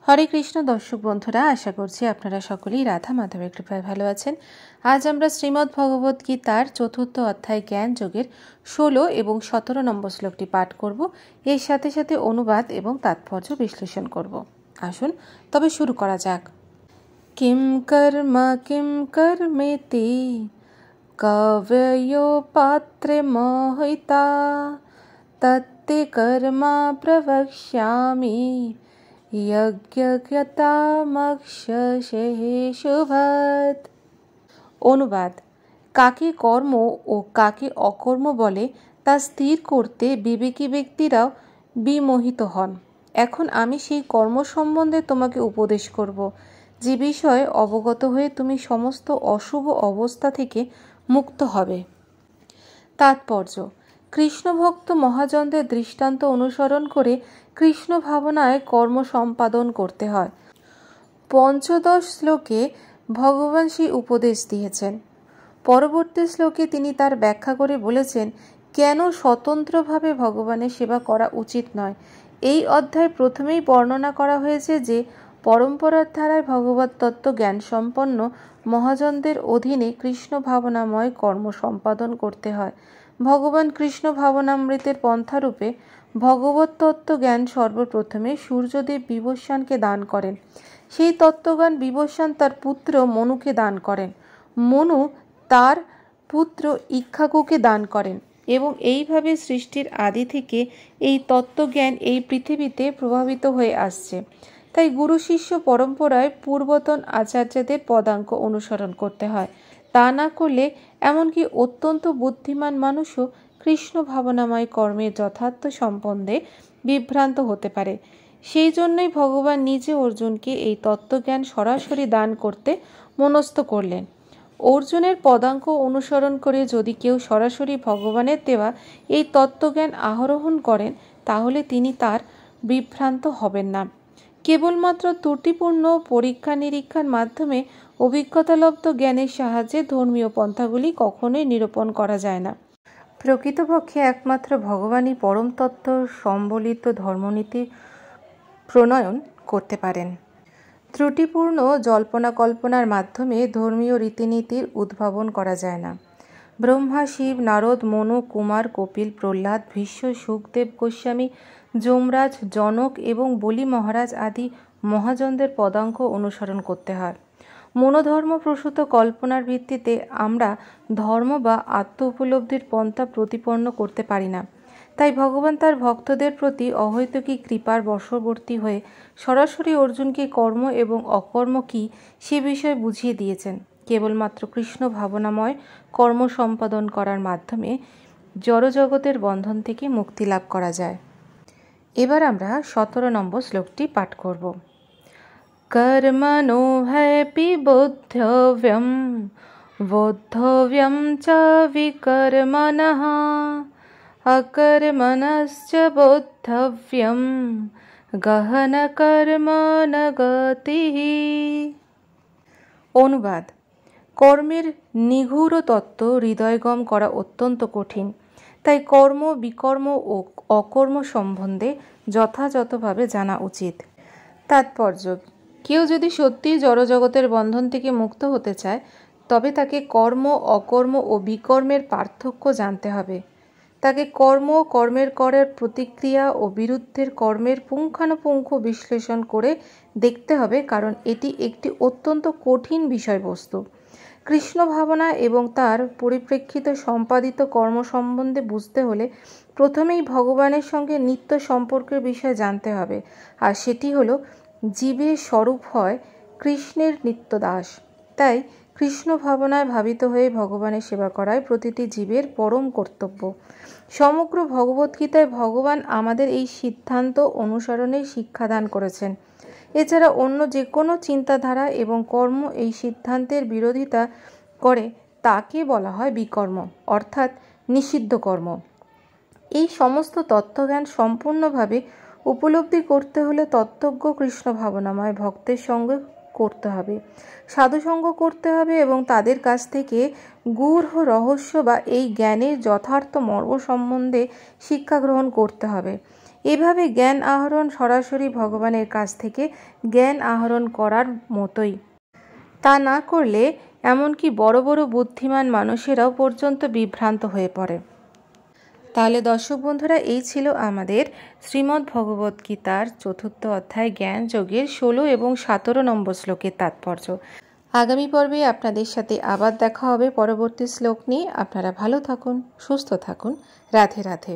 হরে কৃষ্ণ দর্শক বন্ধুরা, আশা করছি আপনারা সকলেই রাধা মাধবের কৃপায় ভালো আছেন। আজ আমরা শ্রীমদ্ ভগবত গীতার ৪র্থ অধ্যায় জ্ঞান যোগের ১৬ এবং ১৭ নম্বর শ্লোকটি পাঠ করব। এর সাথে সাথে অনুবাদ এবং তাৎপর্য বিশ্লেষণ করব। আসুন তবে শুরু করা যাক। কিম কর্মেতি কবয়ো পাত্রে মোহিতা তত্তে কর্মা প্রবক্ষ্যামি যজ্ঞতামক্ষশেষুভৎ। অনুবাদ: কাকে কর্ম ও কাকে অকর্ম বলে তা স্থির করতে বিবেকী ব্যক্তিরাও বিমোহিত হন। এখন আমি সেই কর্ম সম্বন্ধে তোমাকে উপদেশ করব, যে বিষয়ে অবগত হয়ে তুমি সমস্ত অশুভ অবস্থা থেকে মুক্ত হবে। তাৎপর্য: কৃষ্ণভক্ত মহাজনদের দৃষ্টান্ত অনুসরণ করে কৃষ্ণ ভাবনায় কর্ম সম্পাদন করতে হয়। পঞ্চদশ শ্লোকে ভগবান সেই উপদেশ দিয়েছেন। পরবর্তী শ্লোকে তিনি তার ব্যাখ্যা করে বলেছেন কেন স্বতন্ত্রভাবে ভগবানের সেবা করা উচিত নয়। এই অধ্যায় প্রথমেই বর্ণনা করা হয়েছে যে পরম্পরার ধারায় ভগবত তত্ত্ব জ্ঞান সম্পন্ন মহাজনদের অধীনে কৃষ্ণ ভাবনাময় কর্ম সম্পাদন করতে হয়। ভগবান কৃষ্ণ ভাবনামৃতের পন্থারূপে ভগবত তত্ত্ব জ্ঞান সর্বপ্রথমে সূর্যদেব বিবস্বানকে দান করেন। সেই তত্ত্বজ্ঞান বিবস্বান তার পুত্র মনুকে দান করেন। মনু তার পুত্র ইক্ষ্বাকুকে দান করেন এবং এইভাবে সৃষ্টির আদি থেকে এই তত্ত্বজ্ঞান এই পৃথিবীতে প্রভাবিত হয়ে আসছে। তাই গুরু শিষ্য পরম্পরায় পূর্বতন আচার্যদের পদাঙ্ক অনুসরণ করতে হয়। তা না করলে এমনকি অত্যন্ত বুদ্ধিমান মানুষও কৃষ্ণ ভাবনাময় কর্মের যথার্থ সম্বন্ধে বিভ্রান্ত হতে পারে। সেই জন্যই ভগবান নিজে অর্জুনকে এই তত্ত্বজ্ঞান সরাসরি দান করতে মনস্থ করলেন। অর্জুনের পদাঙ্ক অনুসরণ করে যদি কেউ সরাসরি ভগবানের দেওয়া এই তত্ত্বজ্ঞান আহরণ করেন, তাহলে তিনি তার বিভ্রান্ত হবেন না। কেবলমাত্র ত্রুটিপূর্ণ পরীক্ষা নিরীক্ষার মাধ্যমে অভিজ্ঞতালব্ধ জ্ঞানের সাহায্যে ধর্মীয় পন্থাগুলি কখনোই নিরূপণ করা যায় না। প্রকৃতপক্ষে একমাত্র ভগবানই পরম তত্ত্ব সম্বলিত ধর্মনীতি প্রণয়ন করতে পারেন। ত্রুটিপূর্ণ জল্পনা কল্পনার মাধ্যমে ধর্মীয় রীতিনীতির উদ্ভাবন করা যায় না। ব্রহ্মা, শিব, নারদ, মনু, কুমার, কপিল, প্রহ্লাদ, ভীষ্ম, সুখদেব গোস্বামী, যমরাজ, জনক এবং বলি মহারাজ আদি মহাজনদের পদাঙ্ক অনুসরণ করতে হয়। মনোধর্মপ্রসূত কল্পনার ভিত্তিতে আমরা ধর্ম বা আত্ম উপলব্ধির পন্থা প্রতিপন্ন করতে পারি না। তাই ভগবান তার ভক্তদের প্রতি অহৈতুকী কৃপার বশবর্তী হয়ে সরাসরি অর্জুনকে কর্ম এবং অকর্ম কী সে বিষয়ে বুঝিয়ে দিয়েছেন। কেবলমাত্র কৃষ্ণ ভাবনাময় কর্ম সম্পাদন করার মাধ্যমে জড়জগতের বন্ধন থেকে মুক্তি লাভ করা যায়। এবার আমরা ১৭ নম্বর শ্লোকটি পাঠ করব। কর্মণো হ্যাপি বোদ্ধব্যম বোদ্ধব্যম চ বিকর্মণঃ অকর্মণশ্চ বোদ্ধব্যম গহন কর্ম ন গতিঃ। অনুবাদ: কর্মের নিগূঢ় তত্ত্ব হৃদয়গম করা অত্যন্ত কঠিন। তাই কর্ম, বিকর্ম ও অকর্ম সম্বন্ধে যথাযথভাবে জানা উচিত। তাৎপর্য: কেউ যদি সত্যিই জড়জগতের বন্ধন থেকে মুক্ত হতে চায়, তবে তাকে কর্ম, অকর্ম ও বিকর্মের পার্থক্য জানতে হবে। তাকে কর্ম, কর্মের করার প্রতিক্রিয়া ও বিরুদ্ধের কর্মের পুঙ্খানুপুঙ্খ বিশ্লেষণ করে দেখতে হবে, কারণ এটি একটি অত্যন্ত কঠিন বিষয়বস্তু। কৃষ্ণ ভাবনা এবং তার পরিপ্রেক্ষিতে সম্পাদিত কর্ম সম্বন্ধে বুঝতে হলে প্রথমেই ভগবানের সঙ্গে নিত্য সম্পর্কের বিষয় জানতে হবে, আর সেটি হলো জীবের স্বরূপ হয় কৃষ্ণের নিত্য দাস। তাই কৃষ্ণ ভাবনায় ভাবিত হয়ে ভগবানের সেবা করাই প্রতিটি জীবের পরম কর্তব্য। সমগ্র ভগবদ্গীতায় ভগবান আমাদের এই সিদ্ধান্ত অনুসরণের শিক্ষাদান করেছেন। এছাড়া অন্য যে কোনো চিন্তাধারা এবং কর্ম এই সিদ্ধান্তের বিরোধিতা করে তাকে বলা হয় বিকর্ম, অর্থাৎ নিষিদ্ধ কর্ম। এই সমস্ত তত্ত্বজ্ঞান সম্পূর্ণভাবে উপলব্ধি করতে হলে তত্ত্বজ্ঞ কৃষ্ণ ভাবনাময় ভক্তের সঙ্গে করতে হবে, সাধুসঙ্গ করতে হবে এবং তাদের কাছ থেকে গূঢ় রহস্য বা এই জ্ঞানের যথার্থ মর্ম সম্বন্ধে শিক্ষা গ্রহণ করতে হবে। এভাবে জ্ঞান আহরণ সরাসরি ভগবানের কাছ থেকে জ্ঞান আহরণ করার মতোই। তা না করলে এমনকি বড় বড় বুদ্ধিমান মানুষেরাও পর্যন্ত বিভ্রান্ত হয়ে পড়ে। তাহলে দর্শক বন্ধুরা, এই ছিল আমাদের শ্রীমদ্ ভগবদ্গীতার 4th অধ্যায় জ্ঞান যোগের 16 এবং 17 নম্বর শ্লোকের তাৎপর্য। আগামী পর্বে আপনাদের সাথে আবার দেখা হবে পরবর্তী শ্লোক নিয়ে। আপনারা ভালো থাকুন, সুস্থ থাকুন। রাধে রাধে।